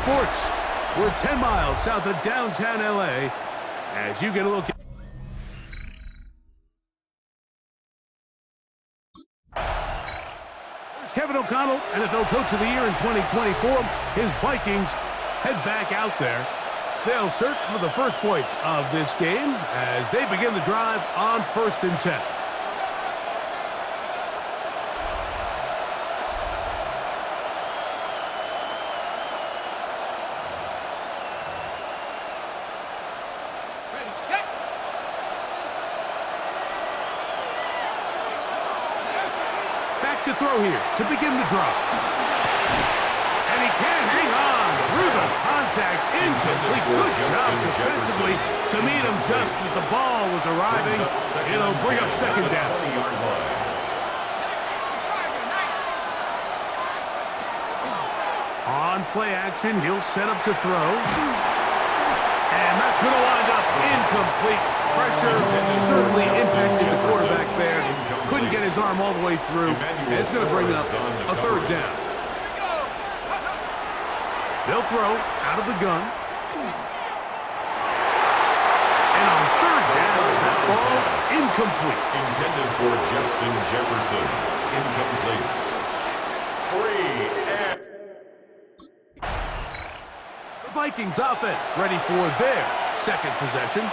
Sports. We're 10 miles south of downtown L.A. as you get a look at Kevin O'Connell, NFL Coach of the Year in 2024. His Vikings head back out there. They'll search for the first points of this game as they begin the drive on 1st and 10. Back to throw here to begin the drive. And he can't hang on through the contact. Incomplete. Good job defensively to meet him just as the ball was arriving. It'll bring up second down. On play action, he'll set up to throw. And that's going to wind up incomplete. Pressure certainly impacted the quarterback there. Couldn't get his arm all the way through. And it's going to bring up a third down. They'll throw out of the gun. And on third down, that ball incomplete. Intended for Justin Jefferson. Incomplete. 3 and... The Vikings offense ready for their second possession.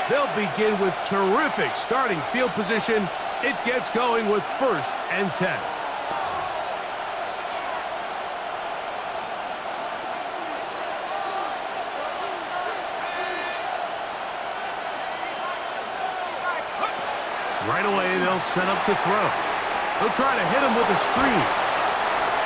They'll begin with terrific starting field position. It gets going with 1st and 10. Right away, they'll set up to throw. They'll try to hit him with a screen.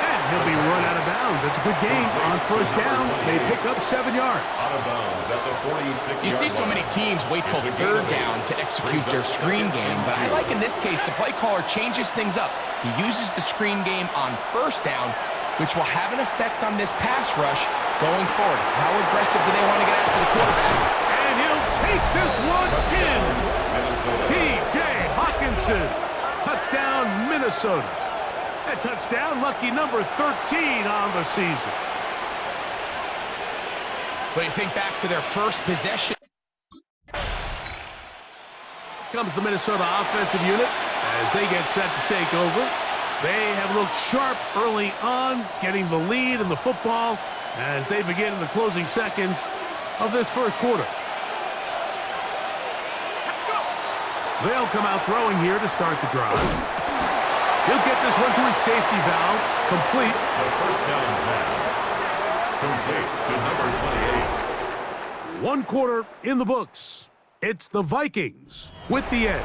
And he'll be run out of bounds. It's a good gain on 1st down. They pick up 7 yards. Out of bounds at the 46-yard You see so many teams wait till 3rd down to execute their screen game, but I like in this case the play caller changes things up. He uses the screen game on 1st down, which will have an effect on this pass rush going forward. How aggressive do they want to get after the quarterback? And he'll take this one in. T.J. Hockenson. Touchdown, Minnesota. A touchdown, lucky number 13 on the season. But you think back to their first possession. Comes the Minnesota offensive unit as they get set to take over. They have looked sharp early on, getting the lead in the football as they begin in the closing seconds of this first quarter. They'll come out throwing here to start the drive. He'll get this one to his safety valve. Complete. The 1st down pass. Complete to number 28. 1 quarter in the books. It's the Vikings with the edge.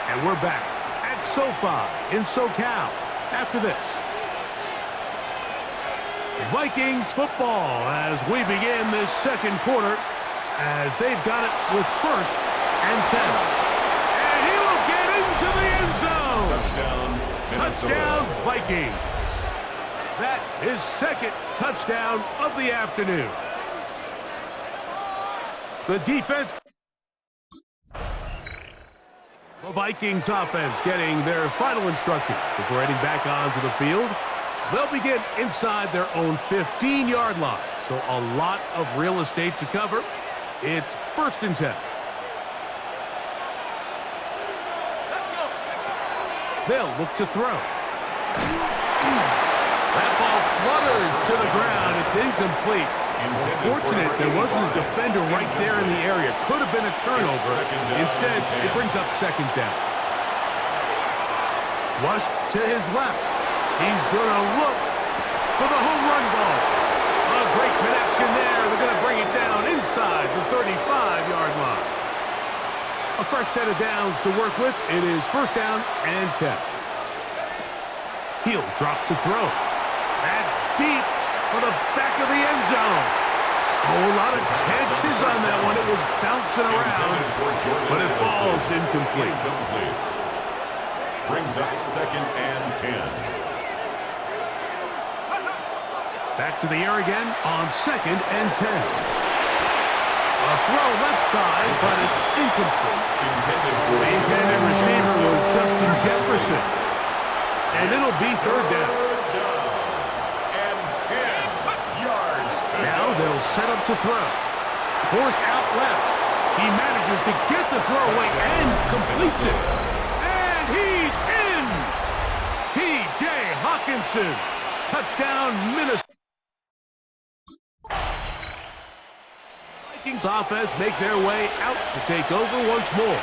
And we're back at SoFi in SoCal after this. Vikings football as we begin this second quarter as they've got it with 1st and 10. And he will get into the end zone. Touchdown, Minnesota. Touchdown, Vikings. That is 2nd touchdown of the afternoon. The defense. The Vikings offense getting their final instructions before heading back onto the field. They'll begin inside their own 15-yard line, so a lot of real estate to cover. It's 1st and 10. They'll look to throw. That ball flutters to the ground. It's incomplete. Fortunate there wasn't a defender right there in the area. Could have been a turnover. Instead, it brings up 2nd down. Flushed to his left. He's going to look for the home run ball. A great connection there. They're going to bring it down inside the 35-yard line. A fresh set of downs to work with. It is 1st down and 10. He'll drop to throw. That's deep for the back of the end zone. A whole lot of chances on that one. It was bouncing around, but it falls incomplete. Brings up 2nd and 10. Back to the air again on 2nd and 10. A throw left side, but it's incomplete. The intended receiver was Justin Jefferson. And it'll be 3rd down. And 10 yards to He'll set up to throw. Forced out left. He manages to get the throw away and completes it. And he's in! T.J. Hockenson. Touchdown, Minnesota. Vikings offense make their way out to take over once more.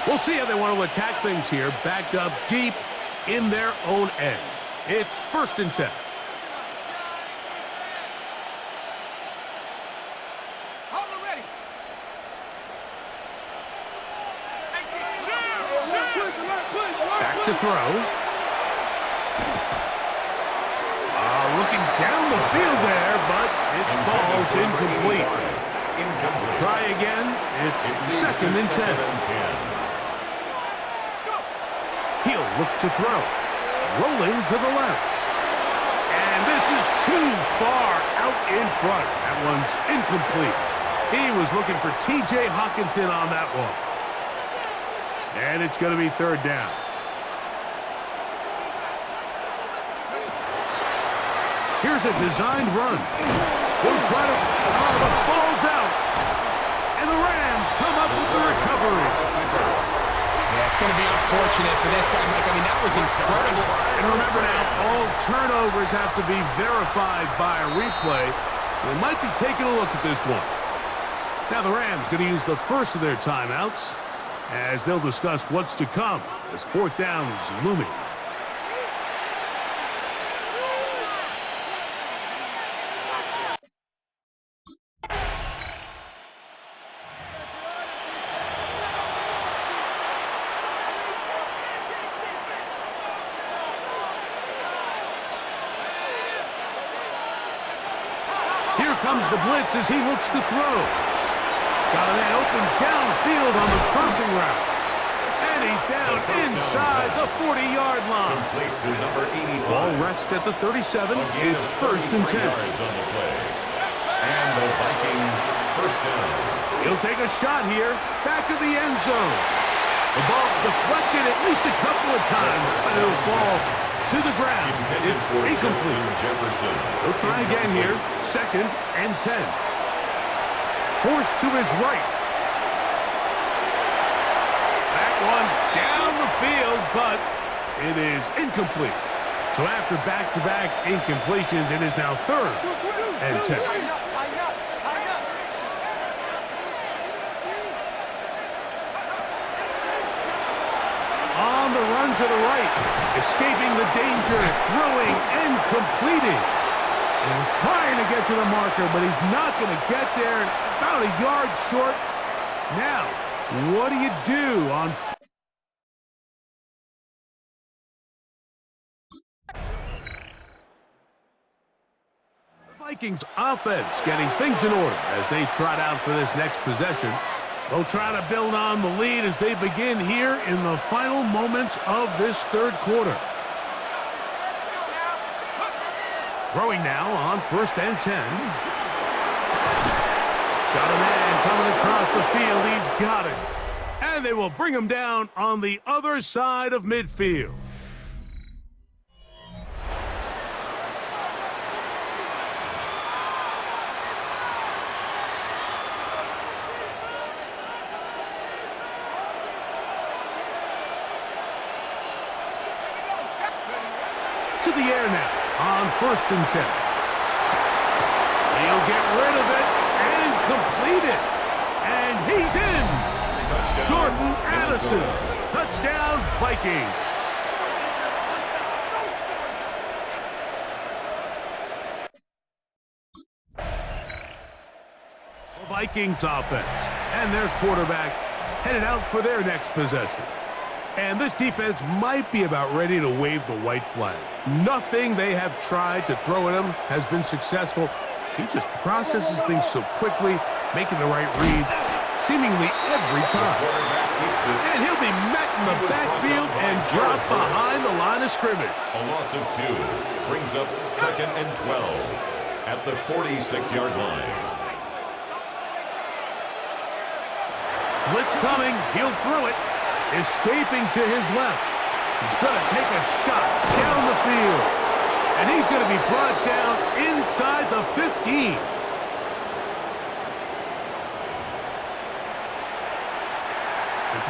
We'll see how they want to attack things here, backed up deep in their own end. It's 1st and 10. Back to throw. Looking down the field there, but it falls incomplete. Try again. It's 2nd and 10. He'll look to throw. Rolling to the left. And this is too far out in front. That one's incomplete. He was looking for T.J. Hockenson on that one. And it's going to be 3rd down. Here's a designed run. They'll try to... the ball's out. And the Rams come up with the recovery. Yeah, it's going to be unfortunate for this guy, Mike. I mean, that was incredible. And remember now, all turnovers have to be verified by a replay. So they might be taking a look at this one. Now the Rams going to use the first of their timeouts as they'll discuss what's to come as 4th down is looming. Here comes the blitz as he looks to throw. Got a man open downfield on the crossing route. And he's down inside the 40-yard line. Complete to number 85. Ball rests at the 37. It's 1st and 10. Yards on the play. And the Vikings 1st down. He'll take a shot here. Back of the end zone. The ball deflected at least a couple of times, but it'll fall to the ground. It's incomplete. Jefferson. He'll try again here. 2nd and 10. Forced to his right. That one down the field, but it is incomplete. So after back-to-back incompletions, it is now 3rd and 10. On the run to the right, escaping the danger, throwing and completing. He was trying to get to the marker, but he's not going to get there. About a yard short. Now, what do you do on... Vikings offense getting things in order as they trot out for this next possession. They'll try to build on the lead as they begin here in the final moments of this 3rd quarter. Throwing now on 1st and 10. Got a man coming across the field. He's got it. And they will bring him down on the other side of midfield. To the air now on 1st and 10. He'll get rid of it and complete it. And he's in. Touchdown, Jordan Addison. Minnesota. Touchdown, Vikings. The Vikings offense and their quarterback headed out for their next possession. And this defense might be about ready to wave the white flag. Nothing they have tried to throw at him has been successful. He just processes things so quickly, making the right read, seemingly every time. And he'll be met in the backfield and dropped behind the line of scrimmage. A loss of 2 brings up 2nd and 12 at the 46-yard line. Blitz coming. He'll throw it. Escaping to his left. He's going to take a shot down the field. And he's going to be brought down inside the 15.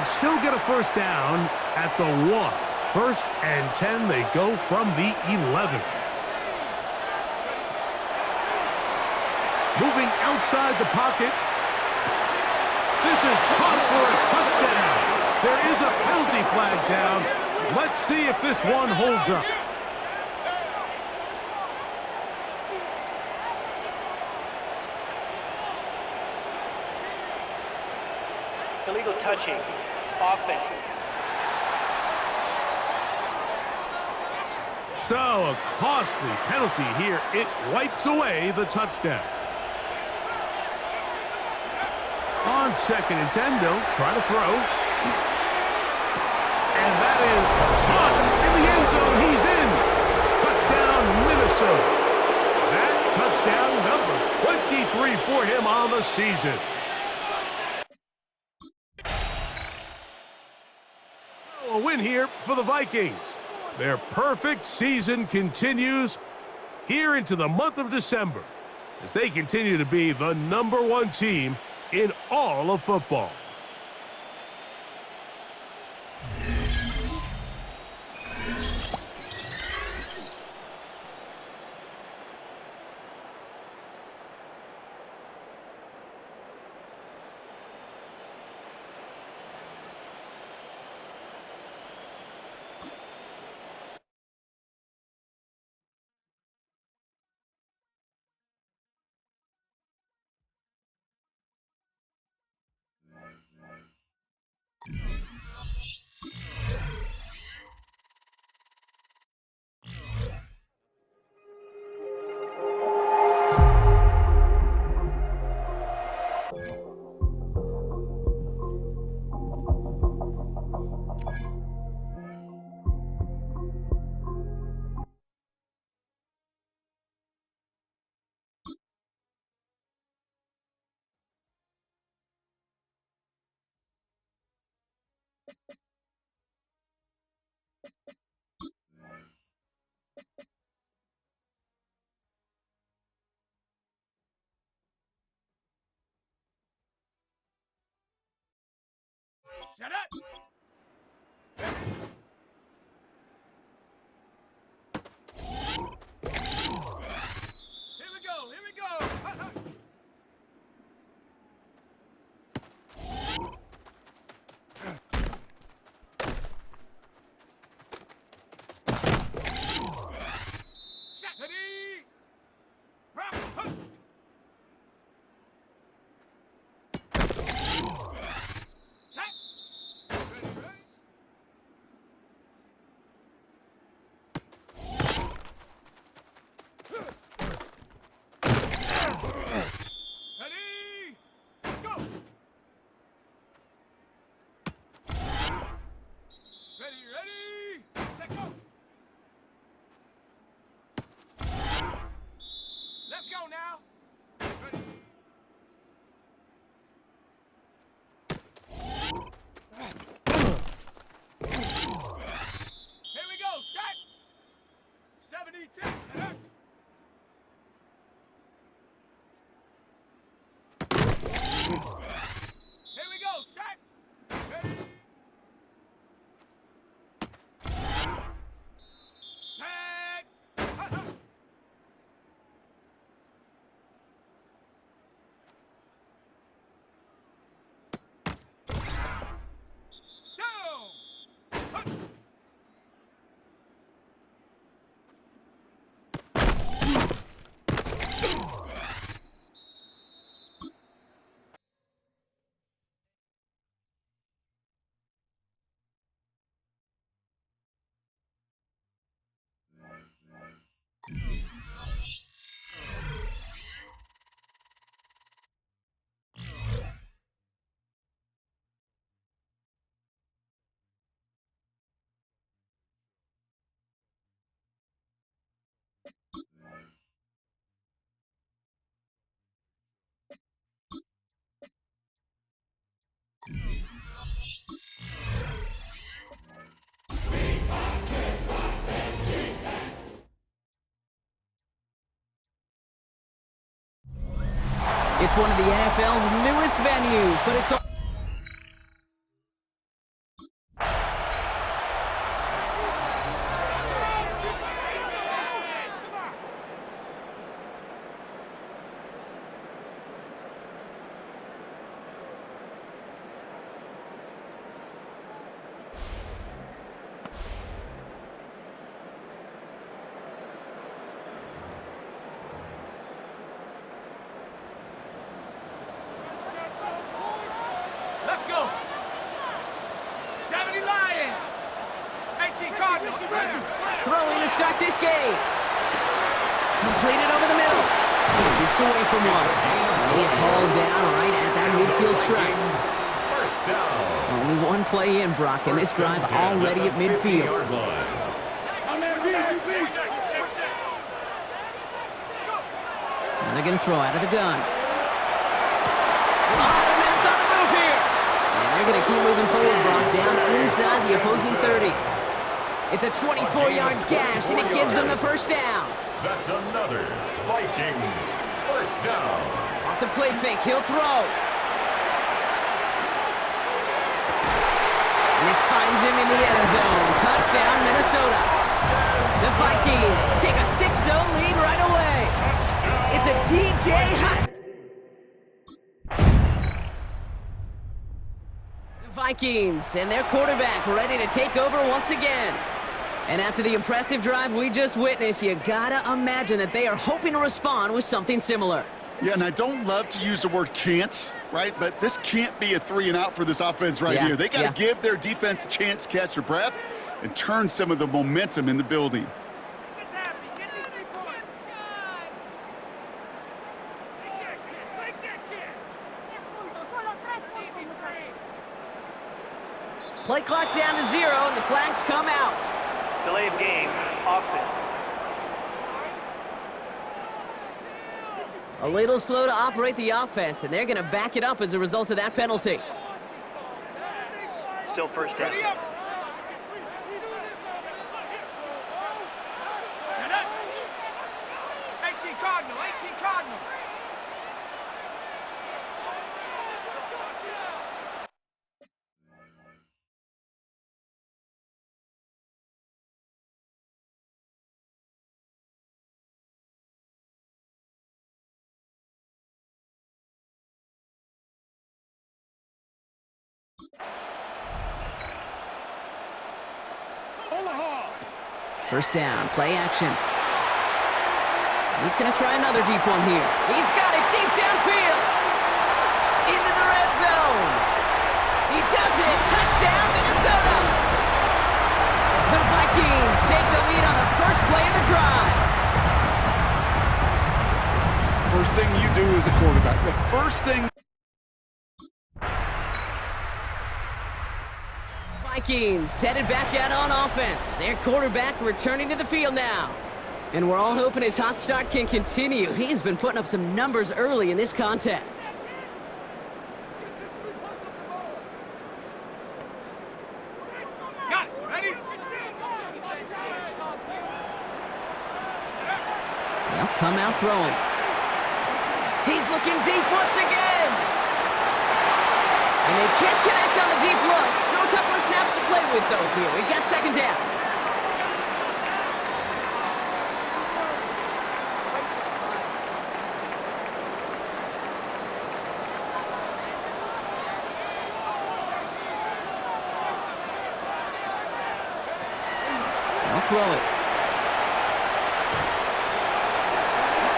can still get a first down at the 1. First and 10, they go from the 11. Moving outside the pocket. This is caught for a touchdown. There is a penalty flag down. Let's see if this one holds up. Illegal touching. Offense. So, a costly penalty here. It wipes away the touchdown. On 2nd and 10, they'll try to throw. And that is caught in the end zone. He's in. Touchdown, Minnesota. That touchdown number 23 for him on the season. A win here for the Vikings. Their perfect season continues here into the month of December as they continue to be the #1 team in all of football. Shut up! Here we go, here we go! Ready! It's one of the NFL's newest venues, but it's Throwing to start this game. Completed over the middle. Jukes away from one. And he is hauled down right at that midfield stripe. First down. Only one play in, Brock, and this drive already at midfield. And they're going to throw out of the gun. A lot of minutes on the move here. And they're going to keep moving forward, Brock, down inside the opposing 30. It's a 24-yard gash, and it gives them the first down. That's another Vikings first down. Off the play fake, he'll throw. And this finds him in the end zone. Touchdown, Minnesota. The Vikings take a 6-0 lead right away. It's a TJ Hunt. The Vikings and their quarterback ready to take over once again. And after the impressive drive we just witnessed, you gotta imagine that they are hoping to respond with something similar. Yeah, and I don't love to use the word can't, right? But this can't be a 3-and-out for this offense right here. They got to give their defense a chance to catch their breath and turn some of the momentum in the building. Play clock down to 0, and the flags come out. Delay of game, offense. A little slow to operate the offense, and they're going to back it up as a result of that penalty. Still first down. 18 Cardinal, 18 Cardinal. First down, play action. He's going to try another deep one here. He's got it deep downfield. Into the red zone. He does it. Touchdown, Minnesota. The Vikings take the lead on the first play of the drive. First thing you do as a quarterback, the first thing. Vikings headed back out on offense. Their quarterback returning to the field now. And we're all hoping his hot start can continue. He's been putting up some numbers early in this contest. Got it, ready? They'll come out throwing. He's looking deep once again. And they can't connect on the deep look. Still a couple of snaps to play with, though, here. We've got second down. They'll throw it.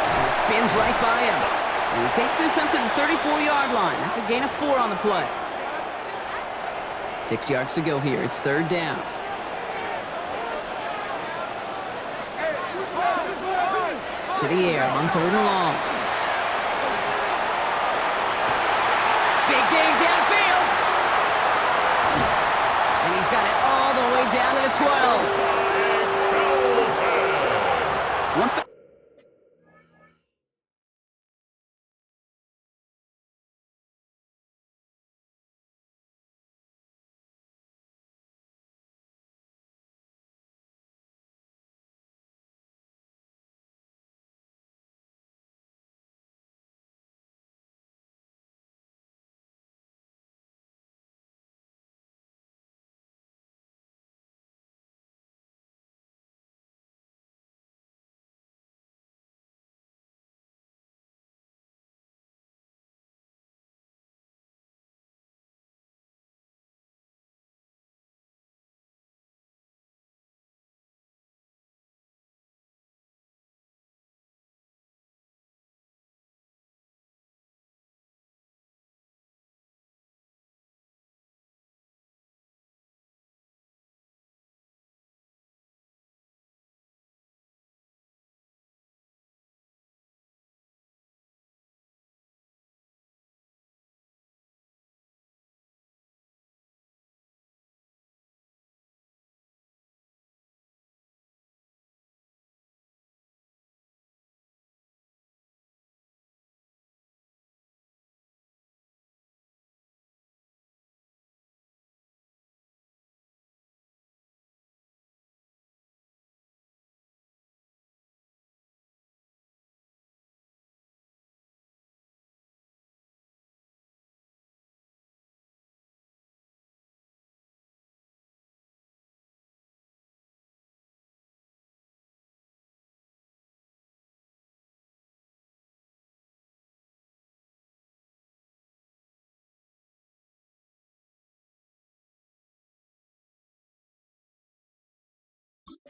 And he spins right by him. And he takes this up to the 34-yard line. That's a gain of 4 on the play. 6 yards to go here. It's third down. To the air on third and long. Big gain downfield. And he's got it all the way down to the 12. One thing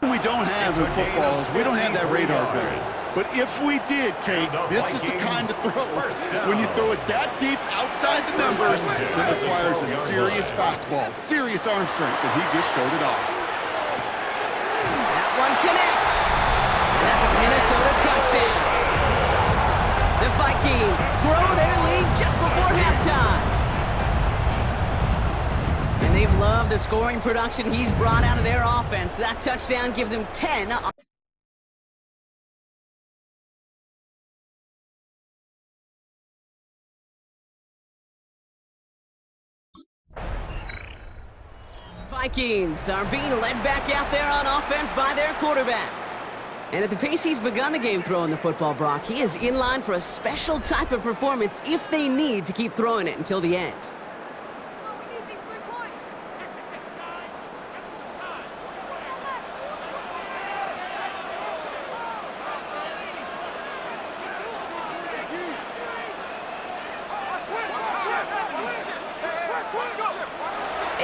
We don't have in football is we don't have that radar gun. But if we did, Kate, this is the kind of throw. When you throw it that deep outside the numbers, that requires a serious fastball, serious arm strength, and he just showed it off. That one connects. And that's a Minnesota touchdown. The Vikings grow their lead just before halftime. And they've loved the scoring production he's brought out of their offense. That touchdown gives him 10. Vikings are being led back out there on offense by their quarterback. And at the pace he's begun the game throwing the football, Brock, he is in line for a special type of performance if they need to keep throwing it until the end.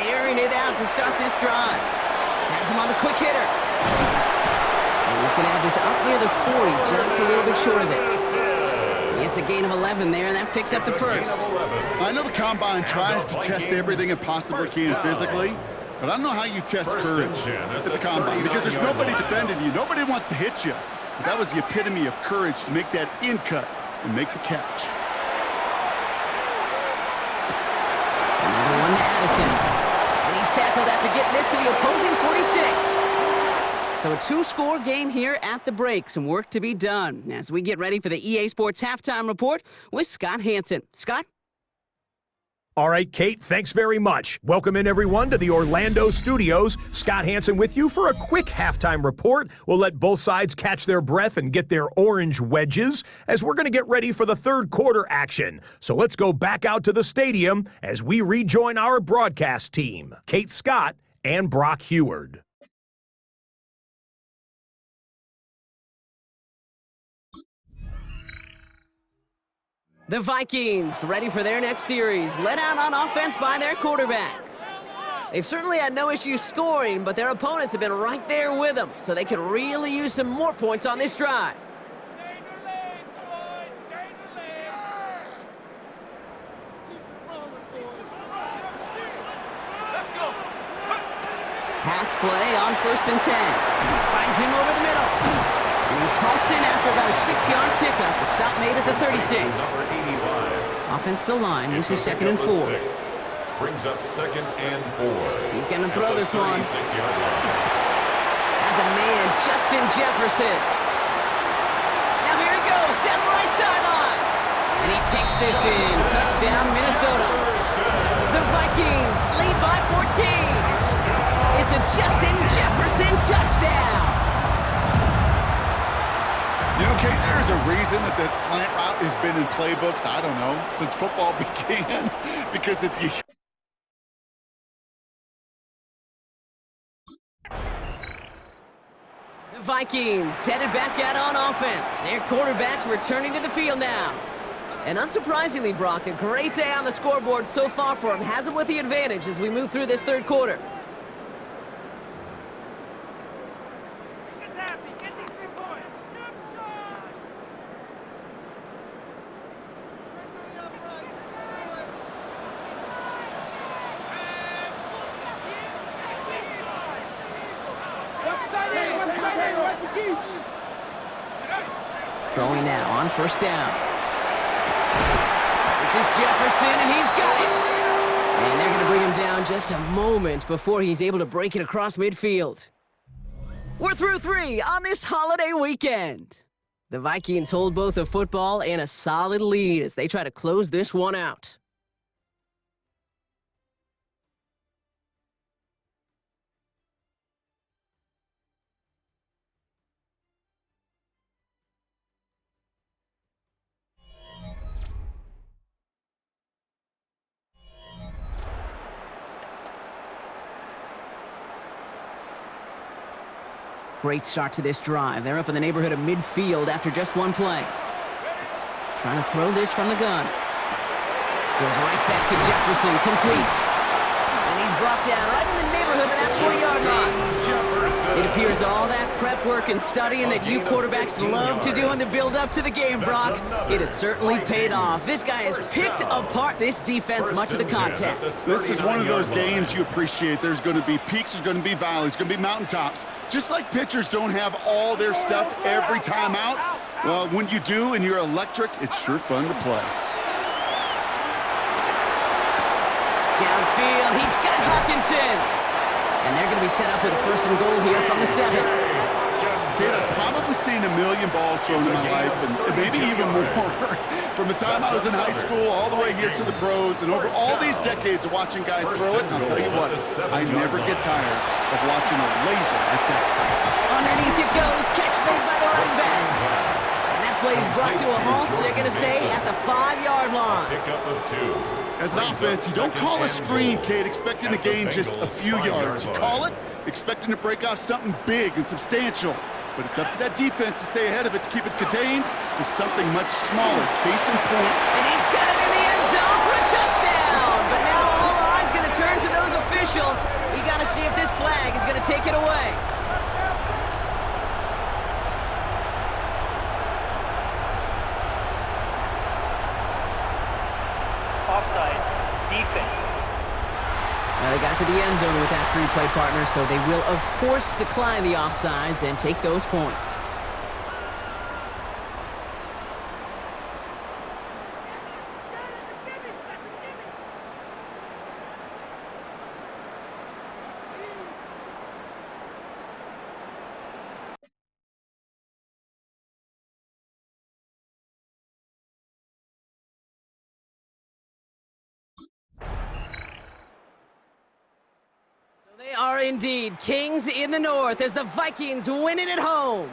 Airing it out to start this drive. Has him on the quick hitter. And he's going to have this up near the 40, just a little bit short of it. It's a gain of 11 there, and that picks up the first. I know the Combine tries to test everything it possibly can physically, but I don't know how you test courage at the Combine, because there's nobody defending you. Nobody wants to hit you. But that was the epitome of courage to make that in cut and make the catch. Another one to Addison. And he's tackled after getting this to the opposing 46. So a two-score game here at the break. Some work to be done as we get ready for the EA Sports Halftime Report with Scott Hanson. Scott? All right, Kate, thanks very much. Welcome in, everyone, to the Orlando studios. Scott Hanson with you for a quick halftime report. We'll let both sides catch their breath and get their orange wedges as we're going to get ready for the third quarter action. So let's go back out to the stadium as we rejoin our broadcast team, Kate Scott and Brock Heward. The Vikings ready for their next series, led out on offense by their quarterback. They've certainly had no issues scoring, but their opponents have been right there with them, so they could really use some more points on this drive. Pass play on 1st and 10. Finds him over the middle. And he's halts in after about a 6-yard pickup. The stop made at the 36. Offensive line. This is 2nd and 4. Brings up 2nd and 4. He's going to throw this one. 36-yard line. As a man, Justin Jefferson. Now here he goes, down the right sideline. And he takes this in. Touchdown, Minnesota. The Vikings lead by 14. It's a Justin Jefferson touchdown. You know, Kate, there's a reason that slant route has been in playbooks, I don't know, since football began. Because if you... The Vikings headed back out on offense. Their quarterback returning to the field now. And unsurprisingly, Brock, a great day on the scoreboard so far for him. Has him with the advantage as we move through this third quarter. Throwing now on 1st down. This is Jefferson, and he's got it. And they're going to bring him down just a moment before he's able to break it across midfield. We're through 3 on this holiday weekend. The Vikings hold both a football and a solid lead as they try to close this one out. Great start to this drive. They're up in the neighborhood of midfield after just one play. Trying to throw this from the gun. Goes right back to Jefferson, complete. And he's brought down right in the neighborhood of that 40-yard line. 7. It appears all that prep work and studying that you quarterbacks love to do in the build-up to the game, Brock, it has certainly paid off. This guy has picked apart this defense much of the contest. This is one of those games you appreciate. There's going to be peaks, there's going to be valleys, going to be mountaintops. Just like pitchers don't have all their stuff every time out, well, when you do and you're electric, it's sure fun to play. Downfield, he's got Hawkinson. And they're going to be set up with a 1st and goal here from the 7. Kid, I've probably seen a million balls thrown in my life, and maybe even more. From the time I was in high school all the way here to the pros, and over all these decades of watching guys throw it, I'll tell you what, I never get tired of watching a laser like that. Underneath it goes, catch made by the running back. And that play is brought to a halt, they're going to say, at the 5-yard line. Pickup of 2. As an offense, you don't call a screen, Kate, expecting to gain just a few yards. You call it expecting to break off something big and substantial. But it's up to that defense to stay ahead of it, to keep it contained to something much smaller. Case in point. And he's got it in the end zone for a touchdown. But now all eyes going to turn to those officials. We got to see if this flag is going to take it away. Offside. Defense. Now they got to the end zone with that free play partner, so they will, of course, decline the offsides and take those points. They are indeed kings in the north as the Vikings win it at home.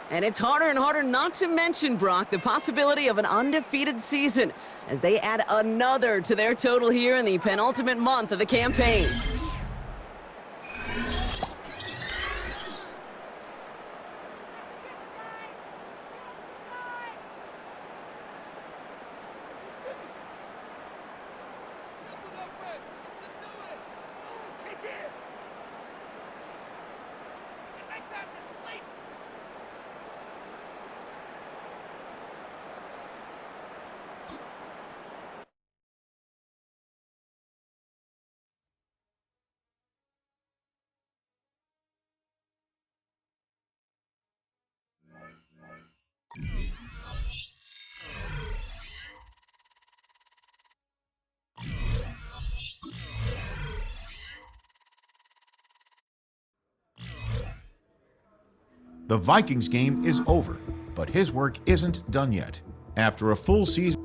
And it's harder and harder not to mention, Brock, the possibility of an undefeated season as they add another to their total here in the penultimate month of the campaign. The Vikings game is over, but his work isn't done yet. After a full season